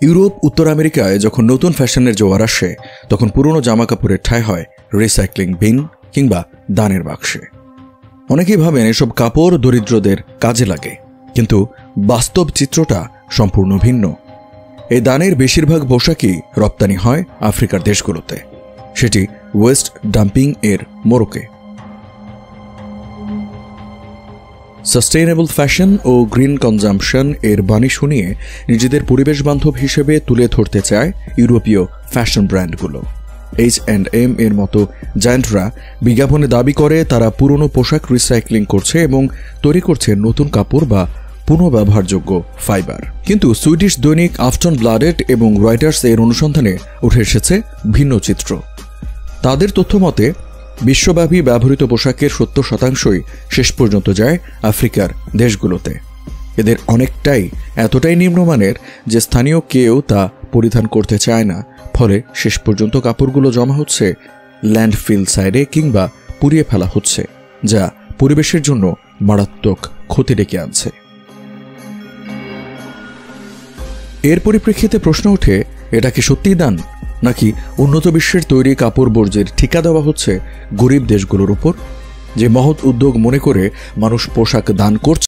Europe, উত্তর আমেরিকায় যখন নতুন ফ্যাশনের জোয়ার আসে, তখন পুরনো জামা কাপড়ের ঠাঁই হয় রিসাইক্লিং বিন কিংবা দানের বাক্সে। অনেকেই ভাবেন এসব কাপড় দরিদ্রদের কাজে লাগে, কিন্তু বাস্তব চিত্রটা সম্পূর্ণ ভিন্ন। এই দানের বেশিরভাগ পোশাকই রপ্তানি হয় আফ্রিকার দেশগুলোতে, সেটি ওয়েস্ট ডাম্পিং এর মোড়কে। সাস্টেইনেবল ফ্যাশন ও গ্রিন কনজাম্পশন এর বাণী শুনিয়ে নিজেদের পরিবেশ বান্ধব হিসেবে তুলে ধরতে চায় ইউরোপীয় ফ্যাশন ব্র্যান্ডগুলো। H&M এর মতো জায়ান্টরা বিজ্ঞাপনে দাবি করে তারা পুরনো পোশাক রিসাইক্লিং করছে এবং তৈরি করছে নতুন কাপড় বা পুনঃব্যবহারযোগ্য ফাইবার। কিন্তু সুইডিশ দৈনিক আফটনব্লাডেট এবং রয়টার্স এর অনুসন্ধানে উঠে এসেছে ভিন্ন চিত্র। তাদের তথ্য মতে বিশ্বব্যাপী ব্যবহৃত পোশাকের 70% শেষ পর্যন্ত যায় আফ্রিকার দেশগুলোতে। এদের অনেকটাই এতটাই নিম্নমানের যে স্থানীয় কেউ তা পরিধান করতে চায় না, ফলে শেষ পর্যন্ত কাপড়গুলো জমা হচ্ছে ল্যান্ডফিল সাইডে কিংবা পুড়িয়ে ফেলা হচ্ছে, যা পরিবেশের জন্য মারাত্মক ক্ষতি ডেকে আনছে। এর পরিপ্রেক্ষিতে প্রশ্ন ওঠে, এটা কি সত্যিই দান, নাকি উন্নত বিশ্বের তৈরি কাপড় বর্জ্যের ঠিকা দেওয়া হচ্ছে গরিব দেশগুলোর উপর? যে মহৎ উদ্যোগ মনে করে মানুষ পোশাক দান করছে,